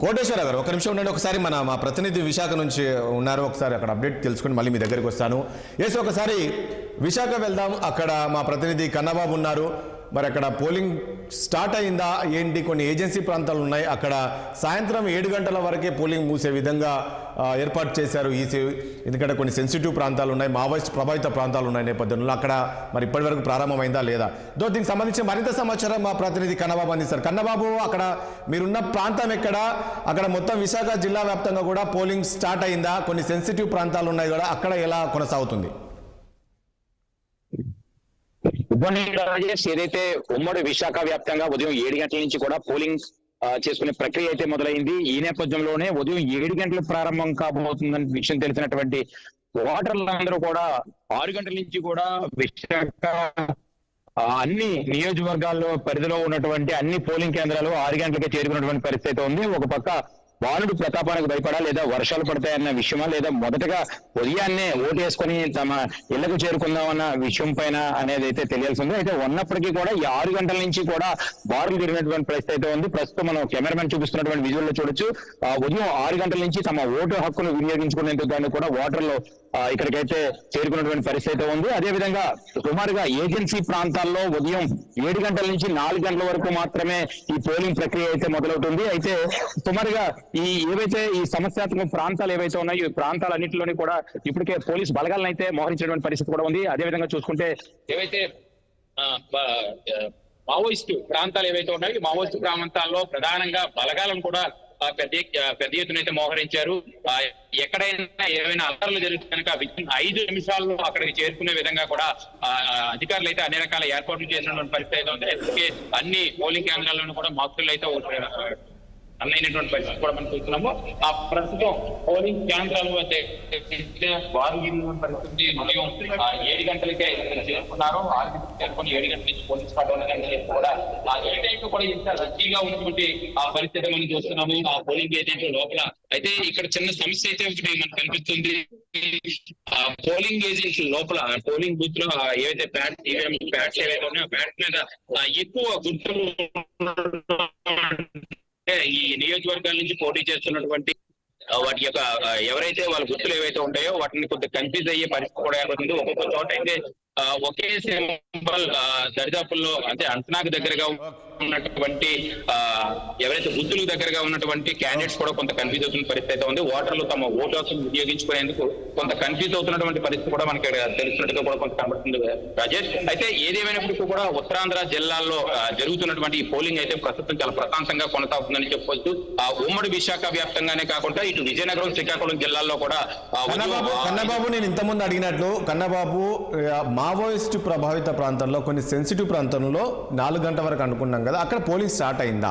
కోటేశ్వర గారు ఒక నిమిషం ఉండండి. ఒకసారి మా ప్రతినిధి విశాఖ నుంచి ఉన్నారు, ఒకసారి అక్కడ అప్డేట్ తెలుసుకుని మళ్ళీ మీ దగ్గరికి వస్తాను. ఎస్, ఒకసారి విశాఖ వెళ్దాం. అక్కడ మా ప్రతినిధి కన్నబాబు ఉన్నారు. మరి అక్కడ పోలింగ్ స్టార్ట్ అయిందా ఏంటి? కొన్ని ఏజెన్సీ ప్రాంతాలు ఉన్నాయి, అక్కడ సాయంత్రం 7 గంటల వరకే పోలింగ్ మూసే విధంగా ఏర్పాటు చేశారు ఈసీ. ఎందుకంటే కొన్ని సెన్సిటివ్ ప్రాంతాలు ఉన్నాయి, మావోయిస్ట్ ప్రభావిత ప్రాంతాలు ఉన్నాయి నేపథ్యంలో అక్కడ మరి ఇప్పటి వరకు ప్రారంభమైందా లేదా? దీనికి సంబంధించి మరింత సమాచారం మా ప్రతినిధి కన్నబాబు అందిస్తారు. కన్నబాబు, అక్కడ మీరున్న ప్రాంతం ఎక్కడ? అక్కడ మొత్తం విశాఖ జిల్లా వ్యాప్తంగా కూడా పోలింగ్ స్టార్ట్ అయిందా? కొన్ని సెన్సిటివ్ ప్రాంతాలు ఉన్నాయి కూడా, అక్కడ ఎలా కొనసాగుతుంది? రాజేష్, ఏదైతే ఉమ్మడి విశాఖ వ్యాప్తంగా ఉదయం 7 గంటల నుంచి కూడా పోలింగ్ చేసుకునే ప్రక్రియ అయితే మొదలైంది. ఈ నేపథ్యంలోనే ఉదయం 7 గంటలకు ప్రారంభం కాబోతుందని విషయం తెలిసినటువంటి ఓటర్లందరూ కూడా 6 గంటల నుంచి కూడా విశాఖ అన్ని నియోజకవర్గాల్లో పరిధిలో ఉన్నటువంటి అన్ని పోలింగ్ కేంద్రాలు 6 గంటలకే చేరుకున్నటువంటి పరిస్థితి ఉంది. ఒక పక్క బాలుడు ప్రతాపానికి భయపడా, లేదా వర్షాలు పడతాయన్న విషయమా, లేదా మొదటగా ఉదయాన్నే ఓటు వేసుకొని తమ ఇళ్లకు చేరుకుందామన్న విషయం పైన అనేది అయితే తెలియాల్సి ఉంది. అయితే ఉన్నప్పటికీ కూడా ఈ 6 గంటల నుంచి కూడా బారులు తిరిగినటువంటి పరిస్థితి అయితే ఉంది. ప్రస్తుతం మనం కెమెరామెన్ చూపిస్తున్నటువంటి విజువల్ లో చూడొచ్చు. ఉదయం 6 గంటల నుంచి తమ ఓటు హక్కును వినియోగించుకునేందుకు కూడా ఓటర్లు ఇక్కడికైతే చేరుకున్నటువంటి పరిస్థితి ఉంది. అదేవిధంగా సుమారుగా ఏజెన్సీ ప్రాంతాల్లో ఉదయం 7 గంటల నుంచి 4 గంటల వరకు మాత్రమే ఈ పోలింగ్ ప్రక్రియ అయితే మొదలవుతుంది. అయితే సుమారుగా ఏవైతే ఈ సమస్యాత్మక ప్రాంతాలు ఏవైతే ఉన్నాయో ఈ ప్రాంతాలన్నింటిలోని కూడా ఇప్పటికే పోలీస్ బలగాలను అయితే మోహరించినటువంటి పరిస్థితి కూడా ఉంది. అదేవిధంగా చూసుకుంటే ఏవైతే మావోయిస్టు ప్రాంతాలు ఏవైతే ఉన్నాయో ఈ మావోయిస్టు ప్రాంతాల్లో ప్రధానంగా బలగాలను కూడా పెద్ద ఎత్తున అయితే మోహరించారు. ఎక్కడైనా ఏమైనా అల్లర్లు జరిగితే కనుక 5 నిమిషాల్లో అక్కడికి చేరుకునే విధంగా కూడా అధికారులు అయితే అన్ని రకాల ఏర్పాట్లు చేసినటువంటి పరిస్థితి ఉంది. అన్ని పోలింగ్ కేంద్రాల్లోనూ కూడా మాకులు అయితే అన్నైనటువంటి పరిస్థితి కూడా మనం చూస్తున్నాము. ఆ ప్రస్తుతం పోలింగ్ కేంద్రాలు పరిస్థితి ఉదయం 7 గంటలకే చేరుకున్నారు. 6 గంటలకు చేరుకుని 7 గంటల నుంచి పోలింగ్ స్టార్ట్ అవుతుందని కూడా ఏ టైం కూడా ఇంత రద్దీగా ఉన్నటువంటి ఆ పరిస్థితి మనం చూస్తున్నాము. ఆ పోలింగ్ ఏజెంట్ల లోపల అయితే ఇక్కడ చిన్న సమస్య అయితే ఒకటి మనకు కనిపిస్తుంది. ఆ పోలింగ్ ఏజెంట్ల లోపల పోలింగ్ బూత్ లో ఏవైతే ప్యాడ్స్ ఏవైతే ఉన్నాయో ప్యాడ్స్ మీద ఎక్కువ గుర్తులు ఈ నియోజకవర్గాల నుంచి పోటీ చేస్తున్నటువంటి వాటి యొక్క ఎవరైతే వాళ్ళ గుర్తులు ఏవైతే ఉంటాయో వాటిని కొద్దిగా కన్ఫ్యూజ్ అయ్యే పరిస్థితి కూడా ఏర్పడుతుంది. ఒక్కొక్క చోట అయితే ఒకే సింబల్ దరిదాపుల్లో అంటే అంతనాకు దగ్గరగా ఉన్నటువంటి ఎవరైతే బుద్ధులకు దగ్గరగా ఉన్నటువంటి క్యాండిడేట్స్ కూడా కొంత కన్ఫ్యూజ్ అవుతున్న పరిస్థితి అయితే ఉంది. ఓటర్లు తమ ఓటు హక్కును వినియోగించుకునేందుకు కొంత కన్ఫ్యూజ్ అవుతున్నటువంటి పరిస్థితి కూడా మనకి తెలిసినట్టుగా కూడా కొంత కనబడుతుంది రాజేష్. అయితే ఏదేమైనప్పటికీ కూడా ఉత్తరాంధ్ర జిల్లాల్లో జరుగుతున్నటువంటి ఈ పోలింగ్ అయితే ప్రస్తుతం చాలా ప్రశాంతంగా కొనసాగుతుందని చెప్పవచ్చు. ఉమ్మడి విశాఖ వ్యాప్తంగానే కాకుండా ఇటు విజయనగరం, శ్రీకాకుళం జిల్లాల్లో కూడా కన్నబాబు, నేను ఇంతకుముందు అడిగినట్లు కన్నబాబు మావోయిస్టు ప్రభావిత ప్రాంతాల్లో కొన్ని సెన్సిటివ్ ప్రాంతంలో 4 గంటల వరకు అనుకున్నాం కదా, అక్కడ పోలింగ్ స్టార్ట్ అయిందా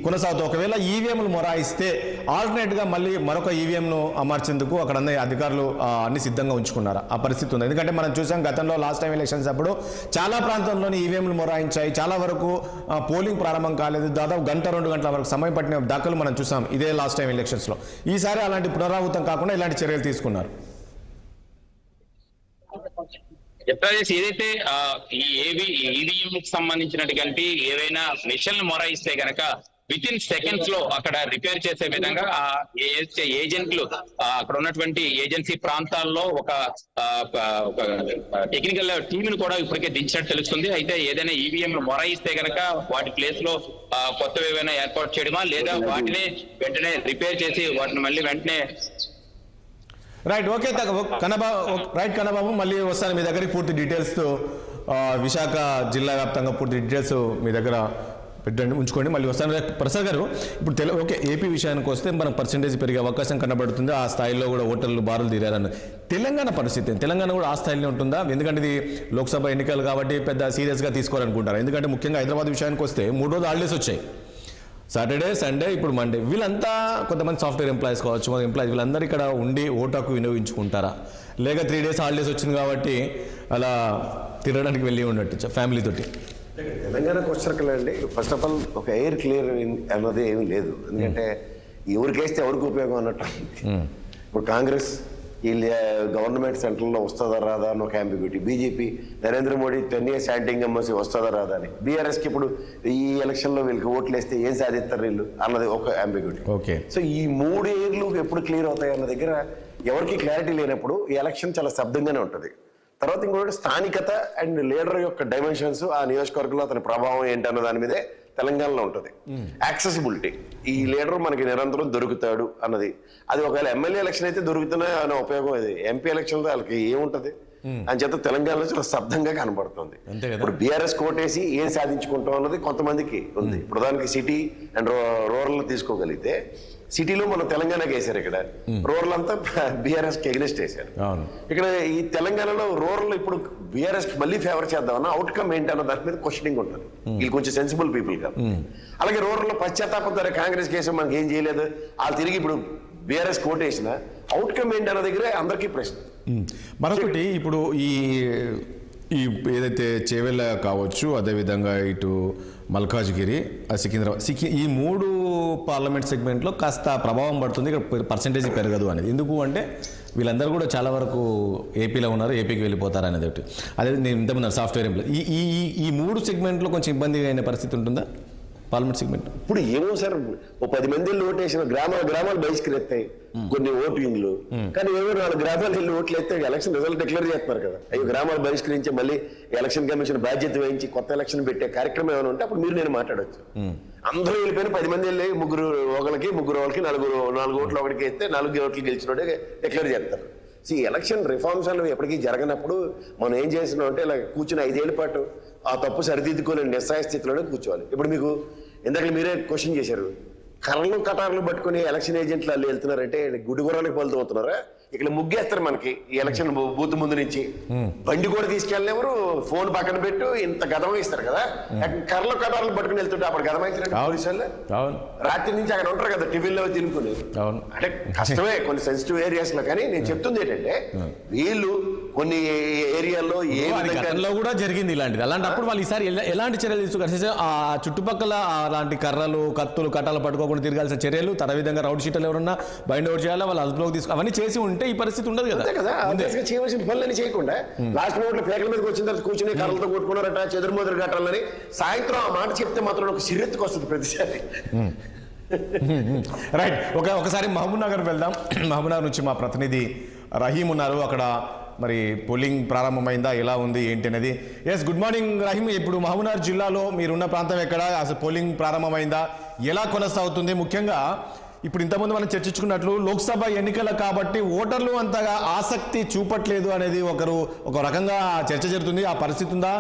కొనసాగుతూ? ఒకవేళ ఈవీఎంలు మొరాయిస్తే ఆల్టర్నేట్గా మళ్ళీ మరొక ఈవీఎంను అమర్చేందుకు అక్కడ అధికారులు అన్ని సిద్ధంగా ఉంచుకున్నారా? ఆ పరిస్థితి ఉంది. ఎందుకంటే మనం చూసాం గతంలో లాస్ట్ టైం ఎలక్షన్స్ అప్పుడు చాలా ప్రాంతాల్లోని ఈవీఎంలు మొరాయించాయి, చాలా వరకు పోలింగ్ ప్రారంభం కాలేదు, దాదాపు 1-2 గంటల వరకు సమయం పట్టిన దాఖలు మనం చూసాం ఇదే లాస్ట్ టైం ఎలక్షన్స్లో. ఈసారి అలాంటి పునరావృతం కాకుండా ఇలాంటి చర్యలు తీసుకున్నారు. ఏదైతే ఈ ఈవీఎం కి సంబంధించినటువంటి ఏవైనా మిషన్లు మొరాయిస్తే గనక విత్ ఇన్ సెకండ్స్ లో అక్కడ రిపేర్ చేసే విధంగా ఏజెంట్లు అక్కడ ఉన్నటువంటి ఏజెన్సీ ప్రాంతాల్లో ఒక టెక్నికల్ టీమ్ ను కూడా ఇప్పటికే దించినట్టు తెలుస్తుంది. అయితే ఏదైనా ఈవీఎంలు మొరాయిస్తే గనక వాటి ప్లేస్ లో కొత్తవి ఏవైనా ఏర్పాటు చేయడమా, లేదా వాటిని వెంటనే రిపేర్ చేసి వాటిని మళ్ళీ వెంటనే రైట్. ఓకే కన్నబాబు, మళ్ళీ వస్తాను మీ దగ్గరికి పూర్తి డీటెయిల్స్తో. విశాఖ జిల్లా వ్యాప్తంగా పూర్తి డీటెయిల్స్ మీ దగ్గర పెట్టండి, ఉంచుకోండి, మళ్ళీ వస్తాను. ప్రసాద్ గారు, ఇప్పుడు ఓకే ఏపీ విషయానికి వస్తే మనకు పర్సెంటేజ్ పెరిగే అవకాశం కనబడుతుంది. ఆ స్థాయిలో కూడా ఓటర్లు బారులు తీరారని. తెలంగాణ పరిస్థితి, తెలంగాణ కూడా ఆ స్థాయిలో ఉంటుందా? ఎందుకంటే ఇది లోక్సభ ఎన్నికలు కాబట్టి పెద్ద సీరియస్గా తీసుకోవాలనుకుంటారు. ఎందుకంటే ముఖ్యంగా హైదరాబాద్ విషయానికి వస్తే 3 రోజులు హాలిడేస్ వచ్చాయి, సాటర్డే, సండే, ఇప్పుడు మండే. వీళ్ళంతా కొంతమంది సాఫ్ట్వేర్ ఎంప్లాయీస్ కావచ్చు, మన ఎంప్లాయీస్ వీళ్ళందరూ ఇక్కడ ఉండి ఓటు హక్కు వినియోగించుకుంటారా, లేక 3 డేస్ హాలిడేస్ వచ్చింది కాబట్టి అలా తిరగడానికి వెళ్ళి ఉండొచ్చు ఫ్యామిలీ తోటి? తెలంగాణకు వచ్చారండి. ఫస్ట్ ఆఫ్ ఆల్ ఒక ఎయిర్ క్లియర్ అన్నది ఏమీ లేదు. ఎందుకంటే ఎవరికేస్తే ఎవరికి ఉపయోగం అన్నట్టు. ఇప్పుడు కాంగ్రెస్ ఈ గవర్నమెంట్ సెంట్రల్లో వస్తుందా రాదా అని ఒక ambiguity. BJP Narendra Modi 10 years acting embassy వస్తుందా రాదా అని. బీఆర్ఎస్కి ఇప్పుడు ఈ ఎలక్షన్లో వీళ్ళకి ఓట్లు వేస్తే ఏం సాధిస్తారు వీళ్ళు అన్నది ఒక అంబిగ్యూటీ. ఓకే. సో ఈ 3 years ఎప్పుడు క్లియర్ అవుతాయి అన్న దగ్గర ఎవరికి క్లారిటీ లేనప్పుడు ఈ ఎలక్షన్ చాలా శబ్దంగానే ఉంటుంది. తర్వాత ఇంకోటి స్థానికత అండ్ లీడర్ యొక్క డైమెన్షన్స్, ఆ నియోజకవర్గంలో అతని ప్రభావం ఏంటన్న దాని మీదే తెలంగాణలో ఉంటుంది. యాక్సెసిబిలిటీ, ఈ లీడర్ మనకి నిరంతరం దొరుకుతాడు అన్నది. అది ఒకవేళ ఎమ్మెల్యే ఎలక్షన్ అయితే దొరుకుతున్నా అనే ఉపయోగం ఇది. ఎంపీ ఎలక్షన్లో వాళ్ళకి ఏముంటది అని చెప్పి తెలంగాణలో చాలా శబ్దంగా కనబడుతుంది. ఇప్పుడు బీఆర్ఎస్ కోటేసి ఏం సాధించుకుంటాం అన్నది కొంతమందికి ఉంది. ఇప్పుడు దానికి సిటీ అండ్ రూరల్ తీసుకోగలిగితే, సిటీలో మనం తెలంగాణకి వేశారు, ఇక్కడ రూరల్ అంతా బీఆర్ఎస్ కి ఎగ్నెస్ట్ వేశారు. ఇక్కడ ఈ తెలంగాణలో రూరల్ ఇప్పుడు బీఆర్ఎస్ కి మళ్ళీ ఫేవర్ చేద్దామన్నా అవుట్కమ్ ఏంటి అన్న దాని మీద క్వశ్చనింగ్ ఉంటుంది. వీళ్ళు కొంచెం సెన్సిబుల్ పీపుల్ కాదు. అలాగే రూరల్ పశ్చాత్తాపడతారు, కాంగ్రెస్ కేసు మనకి ఏం చేయలేదు, వాళ్ళు తిరిగి ఇప్పుడు బీఆర్ఎస్ కోట్ వేసిన అవుట్కమ్ ఏంటి అన్న దగ్గర అందరికీ ప్రశ్న. మరొకటి, ఇప్పుడు ఈ ఏదైతే చేవెళ్ళ కావచ్చు, అదేవిధంగా ఇటు మల్కాజ్గిరి, సికింద్రాబాద్, ఈ 3 పార్లమెంట్ సెగ్మెంట్లో కాస్త ప్రభావం పడుతుంది, ఇక్కడ పర్సంటేజ్ పెరగదు అనేది. ఎందుకు అంటే వీళ్ళందరూ కూడా చాలా వరకు ఏపీలో ఉన్నారు, ఏపీకి వెళ్ళిపోతారు అనేది ఒకటి. అదే నేను ఇంతకుముందు సాఫ్ట్వేర్ ఎంప్లాయ్, ఈ 3 సెగ్మెంట్లో కొంచెం ఇబ్బంది అయిన పరిస్థితి ఉంటుందా పార్లమెంట్ సెగ్మెంట్? ఇప్పుడు ఏమో సార్, ఓ 10 మంది ఓటు వేసిన గ్రామాలు బహిష్కరిస్తాయి కొన్ని ఓటింగ్లు, కానీ ఏమో 4 గ్రామాలు వెళ్ళి ఓట్లు వేస్తే ఎలక్షన్ రిజల్ట్ డిక్లేర్ చేస్తున్నారు కదా. అయ్యో గ్రామాలు బహిష్కరించి మళ్ళీ ఎలక్షన్ కమిషన్ బాధ్యత వహించి కొత్త ఎలక్షన్ పెట్టే కార్యక్రమం ఏమైనా ఉంటే అప్పుడు మీరు నేను మాట్లాడవచ్చు. అందరూ వెళ్ళిపోయిన 10 మంది వెళ్ళి 3 ఒకరికి 3 వాళ్ళకి 4 ఓట్లు ఒకటికి వేస్తే 4 ఓట్లు గెలిచినోడే డిక్లేర్ చేస్తారు. సో ఈ ఎలక్షన్ రిఫార్మ్స్ అనేవి ఎప్పటికీ జరగనప్పుడు మనం ఏం చేస్తున్నాం అంటే ఇలా కూర్చుని 5 ఏళ్ల పాటు ఆ తప్పు సరిదిద్దుకోలేని నిస్సాయ స్థితిలోనే కూర్చోవాలి. ఇప్పుడు మీకు ఇందాక మీరే క్వశ్చన్ చేశారు, కర్రలు కటార్లు పట్టుకుని ఎలక్షన్ ఏజెంట్లు వాళ్ళు వెళ్తున్నారంటే గుడిగురానికి పలుతూ అవుతున్నారా? ఇక్కడ ముగ్గేస్తారు మనకి ఈ ఎలక్షన్ బూత్ ముందు నుంచి, బండి కూడా తీసుకెళ్ళినెవరు, ఫోన్ పక్కన పెట్టు ఇంత గదమ ఇస్తారు కదా. కర్రలు కటార్లు పట్టుకుని వెళ్తుంటే అప్పుడు గదమ ఇచ్చినట్టు పోలీసు వాళ్ళు రాత్రి నుంచి అక్కడ ఉంటారు కదా టీవీలో తినుకుని. అంటే కష్టమే కొన్ని సెన్సిటివ్ ఏరియాస్ లో. కానీ నేను చెప్తుంది ఏంటంటే వీళ్ళు కొన్ని ఏరియాల్లో ఏ విధంగా కూడా జరిగింది ఇలాంటిది. అలాంటప్పుడు వాళ్ళు ఈసారి ఎలాంటి చర్యలు తీసుకున్నారు? ఆ చుట్టుపక్కల అలాంటి కర్రలు, కత్తులు, కట్టాలు పట్టుకోకుండా తిరగాల్సిన చర్యలు, విధంగా రౌడ్ షీటర్లు ఎవరన్నా బైండ్ అవుట్ చేయాలా, వాళ్ళు అదుపులోకి తీసుకో, అవన్నీ చేసి ఉంటే ఈ పరిస్థితి ఉండదు కదా. చేయవలసిన పనులని చేయకుండా లాస్ట్ మూమెంట్ పేకల మీదకి వచ్చిన తర్వాత కూర్చుని కర్రలతో కొట్టుకున్నారట, చెదురుమోదురు కట్టాలని సాయంత్రం ఆ మాట చెప్తే మాత్రం ఒక సిరెత్తుకు వస్తుంది ప్రతిసారి. రైట్, ఒకసారి మహబూబ్ నగర్ వెళ్దాం. మహబూబ్ నగర్ నుంచి మా ప్రతినిధి రహీం ఉన్నారు. అక్కడ మరి పోలింగ్ ప్రారంభమైందా, ఎలా ఉంది ఏంటి అనేది. Yes, good morning Rahim. ఇప్పుడు మహబూబ్ నగర్ జిల్లాలో మీరున్న ప్రాంతం ఎక్కడ, అసలు పోలింగ్ ప్రారంభమైందా, ఎలా కొనసాగుతుంది? ముఖ్యంగా ఇప్పుడు ఇంతకుముందు మనం చర్చించుకున్నట్లు లోక్సభ ఎన్నికలు కాబట్టి ఓటర్లు అంతగా ఆసక్తి చూపట్లేదు అనేది ఒక రకంగా చర్చ జరుగుతుంది. ఆ పరిస్థితి ఉందా,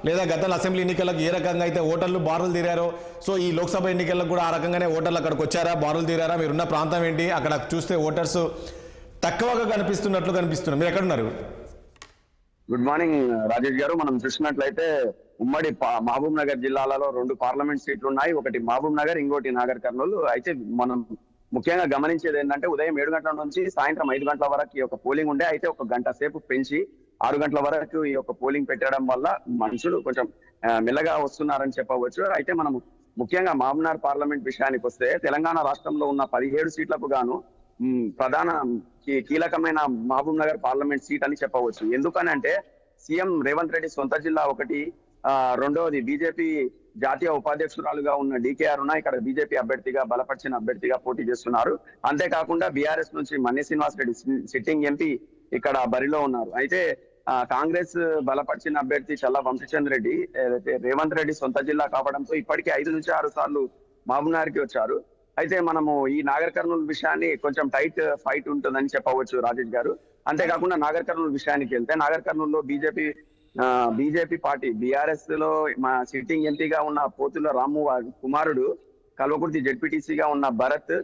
లేదా గతంలో అసెంబ్లీ ఎన్నికలకు ఏ రకంగా అయితే ఓటర్లు బారులు తీరారో, సో ఈ లోక్సభ ఎన్నికలకు కూడా ఆ రకంగానే ఓటర్లు అక్కడికి వచ్చారా, బారులు తీరారా? మీరున్న ప్రాంతం ఏంటి, అక్కడ చూస్తే ఓటర్స్ తక్కువగా కనిపిస్తున్నట్లు కనిపిస్తున్నారు. మీరు ఎక్కడున్నారు? గుడ్ మార్నింగ్ రాజేష్ గారు. మనం చూసినట్లయితే ఉమ్మడి మహబూబ్ నగర్ జిల్లాలలో 2 పార్లమెంట్ సీట్లు ఉన్నాయి. ఒకటి మహబూబ్ నగర్, ఇంకోటి నాగర్ కర్నూలు. అయితే మనం ముఖ్యంగా గమనించేది ఏంటంటే ఉదయం 7 గంటల నుంచి సాయంత్రం 5 గంటల వరకు ఈ యొక్క పోలింగ్ ఉండే. అయితే 1 గంట సేపు పెంచి 6 గంటల వరకు ఈ యొక్క పోలింగ్ పెట్టడం వల్ల మనుషులు కొంచెం మెల్లగా వస్తున్నారని చెప్పవచ్చు. అయితే మనం ముఖ్యంగా మహబూబ్ నగర్ పార్లమెంట్ విషయానికి వస్తే తెలంగాణ రాష్ట్రంలో ఉన్న 17 సీట్లకు గాను ప్రధాన కీలకమైన మహబూబ్ నగర్ పార్లమెంట్ సీట్ అని చెప్పవచ్చు. ఎందుకనంటే సీఎం రేవంత్ రెడ్డి సొంత జిల్లా ఒకటి, రెండవది బీజేపీ జాతీయ ఉపాధ్యక్షురాలుగా ఉన్న డీకేఆర్ ఇక్కడ బీజేపీ అభ్యర్థిగా బలపరిచిన అభ్యర్థిగా పోటీ చేస్తున్నారు. అంతేకాకుండా బీఆర్ఎస్ నుంచి మన్య శ్రీనివాస్ రెడ్డి సిట్టింగ్ ఎంపీ ఇక్కడ బరిలో ఉన్నారు. అయితే కాంగ్రెస్ బలపరిచిన అభ్యర్థి చల్లా వంశీచంద్ర రెడ్డి రేవంత్ రెడ్డి సొంత జిల్లా కావడంతో ఇప్పటికీ 5 నుంచి 6 సార్లు మహబూబ్ నగర్ కి వచ్చారు. అయితే మనము ఈ నాగర్ కర్నూలు విషయాన్ని కొంచెం టైట్ ఫైట్ ఉంటుందని చెప్పవచ్చు రాజేష్ గారు. అంతేకాకుండా నాగర్ కర్నూలు విషయానికి వెళ్తే నాగర్ కర్నూలులో బీజేపీ పార్టీ బీఆర్ఎస్ లో మా సిట్టింగ్ ఎంపీగా ఉన్న పోతుల రాము కుమారుడు, కల్వకుర్తి జెడ్పీటీసీగా ఉన్న భరత్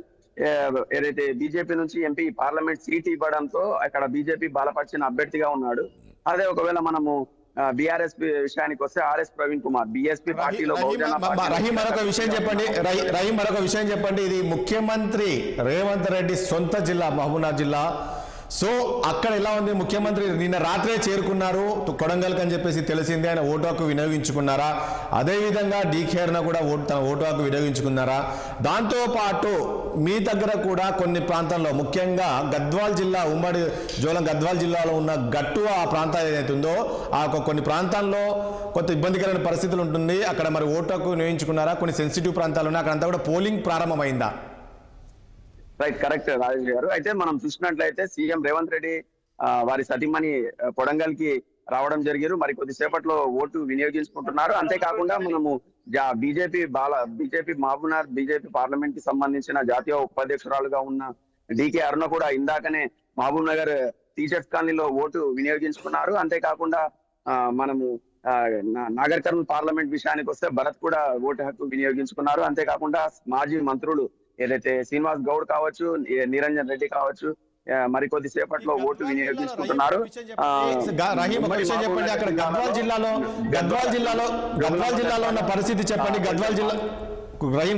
ఏదైతే బీజేపీ నుంచి ఎంపీ పార్లమెంట్ సీట్ ఇవ్వడంతో అక్కడ బీజేపీ బలపరిచిన అభ్యర్థిగా ఉన్నాడు. అదే ఒకవేళ మనము బీఆర్ఎస్ విషయానికి వస్తే ఆర్ఎస్ ప్రవీణ్ కుమార్ బీఎస్పీ పార్టీలో రహీం మరొక విషయం చెప్పండి. ఇది ముఖ్యమంత్రి రేవంత్ రెడ్డి సొంత జిల్లా మహబూబ్ నగర్ జిల్లా. సో అక్కడ ఎలా ఉంది? ముఖ్యమంత్రి నిన్న రాత్రే చేరుకున్నారు కొడంగల్కి అని చెప్పేసి తెలిసింది. ఆయన ఓటు హక్కు వినియోగించుకున్నారా? అదేవిధంగా డీకేర్న కూడా తన ఓటు హక్కు వినియోగించుకున్నారా? దాంతోపాటు మీ దగ్గర కూడా కొన్ని ప్రాంతాల్లో, ముఖ్యంగా గద్వాల్ జిల్లా, ఉమ్మడి జోలం గద్వాల్ జిల్లాలో ఉన్న గట్టు ఆ ప్రాంతం ఏదైతే ఉందో ఆ కొన్ని ప్రాంతాల్లో కొంత ఇబ్బందికరమైన పరిస్థితులు ఉంటుంది. అక్కడ మరి ఓటు హక్కు వినియోగించుకున్నారా? కొన్ని సెన్సిటివ్ ప్రాంతాలు ఉన్నాయి, అక్కడంతా కూడా పోలింగ్ ప్రారంభమైందా? రైట్, కరెక్ట్ రాజేష్ గారు. అయితే మనం చూసినట్లయితే సీఎం రేవంత్ రెడ్డి వారి సతీమణి కొడంగల్ కి రావడం జరిగారు. మరి కొద్దిసేపట్లో ఓటు వినియోగించుకుంటున్నారు. అంతేకాకుండా మనము బీజేపీ మహబూబ్నగర్ బీజేపీ పార్లమెంట్ కి సంబంధించిన జాతీయ ఉపాధ్యక్షురాలుగా ఉన్న డికే అరుణ కూడా ఇందాకనే మహబూబ్ నగర్ టీచర్స్ కాలనీలో ఓటు వినియోగించుకున్నారు. అంతేకాకుండా మనము నాగర్ కర్నూల్ పార్లమెంట్ విషయానికి వస్తే భరత్ కూడా ఓటు హక్కు వినియోగించుకున్నారు. అంతేకాకుండా మాజీ మంత్రులు ఏదైతే శ్రీనివాస్ గౌడ్ కావచ్చు, నిరంజన్ రెడ్డి కావచ్చు, మరి కొద్దిసేపట్లో ఓటు వినియోగించుకుంటున్నారు. రహీం, ఒక విషయం చెప్పండి, అక్కడ గద్వాల్ జిల్లాలో ఉన్న పరిస్థితి చెప్పండి.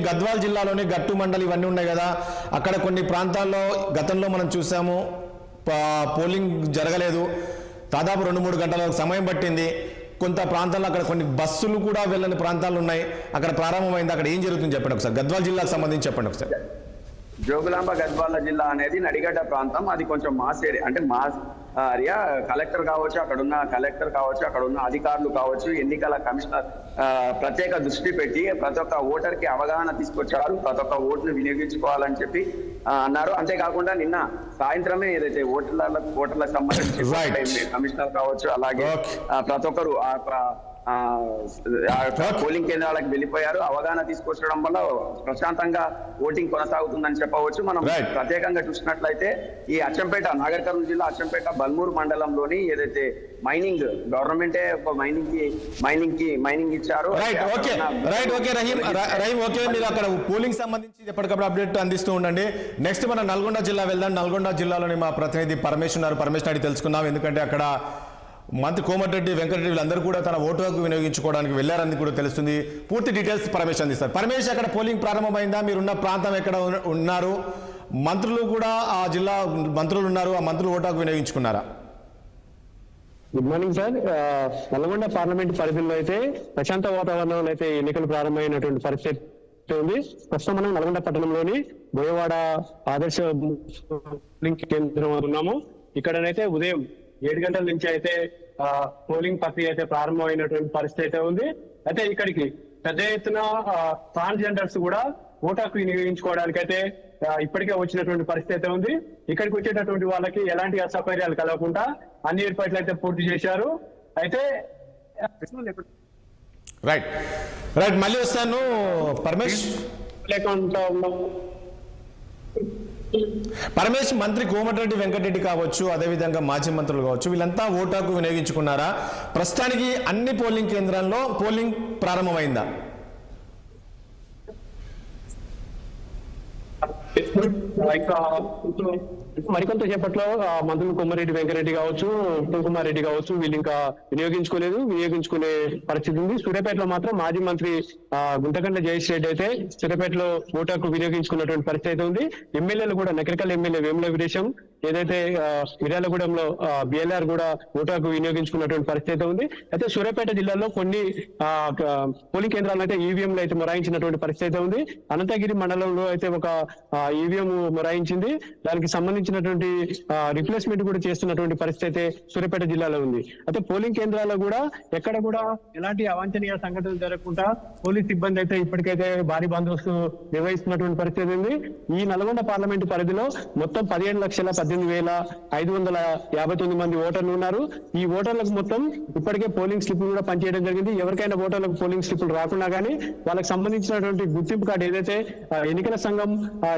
గద్వాల్ జిల్లాలోని గట్టు మండలి ఇవన్నీ ఉన్నాయి కదా, అక్కడ కొన్ని ప్రాంతాల్లో గతంలో మనం చూసాము పోలింగ్ జరగలేదు, దాదాపు 2-3 గంటల సమయం పట్టింది. కొంత ప్రాంతాల్లో అక్కడ కొన్ని బస్సులు కూడా వెళ్ళని ప్రాంతాలు ఉన్నాయి. అక్కడ ప్రారంభమైంది, అక్కడ ఏం జరుగుతుంది చెప్పండి ఒకసారి. గద్వాల్ జిల్లాకు సంబంధించి చెప్పండి ఒకసారి. జోగులాంబ గద్వాల జిల్లా అనేది నడిగడ్డ ప్రాంతం. అది కొంచెం మాస్ ఏరియా, అంటే మాస్ ఏరియా. కలెక్టర్ కావచ్చు, అక్కడ ఉన్న అధికారులు కావచ్చు, ఎన్నికల కమిషనర్ ప్రత్యేక దృష్టి పెట్టి ప్రతి ఒక్క ఓటర్ కి అవగాహన తీసుకొచ్చారు. ప్రతి ఒక్క ఓటును వినియోగించుకోవాలని చెప్పి అన్నారు. అంతేకాకుండా నిన్న సాయంత్రమే ఏదైతే ఓటర్లకు సంబంధించి కమిషనర్ కావచ్చు, అలాగే ప్రతి ఒక్కరు పోలింగ్ కేంద్రాలకు వెళ్ళిపోయారు. అవగాహన తీసుకొచ్చడం వల్ల ప్రశాంతంగా ఓటింగ్ కొనసాగుతుందని చెప్పవచ్చు. మనం ప్రత్యేకంగా చూసినట్లయితే ఈ అచ్చంపేట, నాగర్ కర్నూలు జిల్లా అచ్చంపేట బల్మూరు మండలంలోని ఏదైతే మైనింగ్ గవర్నమెంటే మైనింగ్ ఇచ్చారు. మీరు అక్కడ పోలింగ్ సంబంధించి ఎప్పటికప్పుడు అప్డేట్ అందిస్తూ ఉండండి. నెక్స్ట్ మనం నల్గొండ జిల్లా వెళ్దాం. నల్గొండ జిల్లాలోని మా ప్రతినిధి పరమేష్ ఉన్నారు. పరమేష్ అడిగి తెలుసుకుందాం, ఎందుకంటే అక్కడ మంత్రి కోమటిరెడ్డి వెంకటరెడ్డి వీళ్ళందరూ కూడా తన ఓటు హక్కు వినియోగించుకోవడానికి వెళ్ళారని కూడా తెలుస్తుంది. పూర్తి డీటెయిల్స్ పరమేష్ అందిస్తారు. పరమేష్, అక్కడ పోలింగ్ ప్రారంభమైందా? మీరున్న ప్రాంతం ఎక్కడ ఉన్నారు? మంత్రులు కూడా ఆ జిల్లా మంత్రులు ఉన్నారు, ఆ మంత్రులు ఓటు హక్కు వినియోగించుకున్నారా? Good morning sir. Nalgonda parliament పరిధిలో అయితే ప్రశాంత వాతావరణంలో అయితే ఎన్నికలు ప్రారంభమైనటువంటి పరిస్థితి ఉంది. ప్రస్తుతం మనం నల్గొండ పట్టణంలోని బోయవాడ ఆదర్శ పోలింగ్ కేంద్రం ఉన్నాము. ఇక్కడనైతే ఉదయం 7 గంటల నుంచి అయితే పోలింగ్ ప్రక్రియ అయితే ప్రారంభమైనటువంటి పరిస్థితి అయితే ఉంది. అయితే ఇక్కడికి పెద్ద ఎత్తున ట్రాన్స్జెండర్స్ కూడా ఓటు హక్కు వినియోగించుకోవడానికి అయితే ఇప్పటికే వచ్చినటువంటి పరిస్థితి అయితే ఉంది. ఇక్కడికి వచ్చేటటువంటి వాళ్ళకి ఎలాంటి అసౌకర్యాలు కలగకుండా అన్ని ఏర్పాట్లు అయితే పూర్తి చేశారు. అయితే రైట్ మళ్ళీ వస్తాను పరమేష్. లేకుండా పరమేష్, మంత్రి కోమటిరెడ్డి వెంకటరెడ్డి కావచ్చు, అదేవిధంగా మాజీ మంత్రులు కావచ్చు, వీళ్ళంతా ఓటు హక్కు వినియోగించుకున్నారా? ప్రస్తుతానికి అన్ని పోలింగ్ కేంద్రాల్లో పోలింగ్ ప్రారంభమైందా? మరికొంత సేపట్లో మంత్రులు కొమ్మిరెడ్డి వెంకరెడ్డి కావచ్చు, ఉత్తమ్ కుమార్ రెడ్డి కావచ్చు, వీళ్ళు ఇంకా వినియోగించుకునే పరిస్థితి ఉంది. సూర్యాపేటలో మాత్రం మాజీ మంత్రి గుంతకండ్ల జయేష్ రెడ్డి అయితే సూర్యాపేటలో ఓటు హక్కు వినియోగించుకున్నటువంటి పరిస్థితి అయితే ఉంది. ఎమ్మెల్యేలు కూడా నకరికల్ ఎమ్మెల్యే వేముల వీరేశం, ఏదైతే మిర్యాలగూడెంలో బిఎల్ఆర్ కూడా ఓటు హక్కు వినియోగించుకున్నటువంటి పరిస్థితి ఉంది. అయితే సూర్యాపేట జిల్లాలో కొన్ని పోలింగ్ కేంద్రాలను అయితే ఈవీఎంలు అయితే మొరాయించినటువంటి పరిస్థితి అయితే ఉంది. అనంతగిరి మండలంలో అయితే ఒక ఈవీఎం మొరాయించింది. దానికి సంబంధించినటువంటి రిప్లేస్మెంట్ కూడా చేస్తున్నటువంటి పరిస్థితి అయితే సూర్యాపేట జిల్లాలో ఉంది. అయితే పోలింగ్ కేంద్రాల్లో కూడా ఎక్కడ కూడా ఎలాంటి అవాంఛనీయ సంఘటనలు జరగకుండా పోలీస్ సిబ్బంది అయితే ఇప్పటికైతే భారీ బందోబస్తు నిర్వహిస్తున్నటువంటి పరిస్థితి ఉంది. ఈ నల్గొండ పార్లమెంటు పరిధిలో మొత్తం 17,18,559 మంది ఓటర్లు ఉన్నారు. ఈ ఓటర్లకు మొత్తం ఇప్పటికే పోలింగ్ స్లిప్లు కూడా పనిచేయడం జరిగింది. ఎవరికైనా ఓటర్లకు పోలింగ్ స్లిప్లు రాకుండా కానీ వాళ్ళకి సంబంధించినటువంటి గుర్తింపు కార్డు ఏదైతే ఎన్నికల సంఘం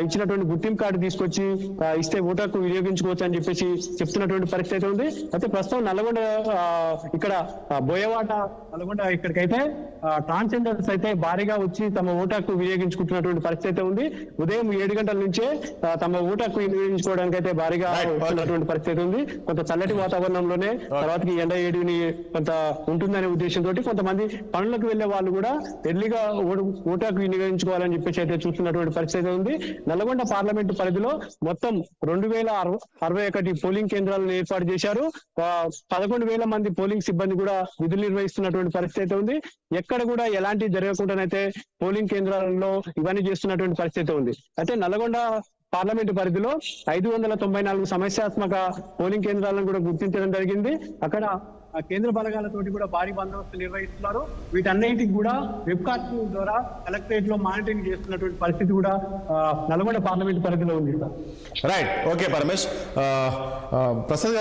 ఇచ్చినటువంటి గుర్తింపు కార్డు తీసుకొచ్చి ఇస్తే ఓటు హక్కు వినియోగించుకోవచ్చు అని చెప్పేసి చెప్తున్నటువంటి పరిస్థితి ఉంది. అయితే ప్రస్తుతం నల్గొండ ఇక్కడ బోయవాడ నల్గొండ ఇక్కడికైతే ట్రాన్స్జెండర్స్ అయితే భారీగా వచ్చి తమ ఓటు హక్కు వినియోగించుకుంటున్నటువంటి పరిస్థితి ఉంది. ఉదయం 7 గంటల నుంచే తమ ఓటు హక్కు వినియోగించుకోవడానికి అయితే భారీగా వేడిగా వస్తున్నటువంటి పరిస్థితి ఉంది. కొంత చల్లటి వాతావరణంలోనే తర్వాతకి ఎండ ఏడిని కొంత ఉంటుందనే ఉద్దేశంతో కొంతమంది పనులకు వెళ్లే వాళ్ళు కూడా ఎర్లీగా ఓటాకు వినియోగించుకోవాలని చెప్పేసి అయితే చూస్తున్నటువంటి పరిస్థితి ఉంది. నల్గొండ పార్లమెంటు పరిధిలో మొత్తం 2061 పోలింగ్ కేంద్రాలను ఏర్పాటు చేశారు. 11,000 మంది పోలింగ్ సిబ్బంది కూడా విధులు నిర్వహిస్తున్నటువంటి పరిస్థితి ఉంది. ఎక్కడ కూడా ఎలాంటి జరగకుండానైతే పోలింగ్ కేంద్రాలలో ఇవన్నీ చేస్తున్నటువంటి పరిస్థితి ఉంది. అయితే నల్గొండ పార్లమెంటు పరిధిలో 594 సమస్యాత్మక పోలింగ్ కేంద్రాలను కూడా గుర్తించడం జరిగింది. అక్కడ కేంద్ర బలగాలతోటి కూడా భారీ బందోబస్తు నిర్వహిస్తున్నారు. వీటన్నిటికి కూడా వెబ్కాస్టింగ్ ద్వారా కలెక్టరేట్ లో మానిటరింగ్ చేస్తున్నటువంటి పరిస్థితి కూడా నల్గొండ పార్లమెంటు పరిధిలో ఉంది. Right, okay Paramesh. ప్రసాద్ గారు,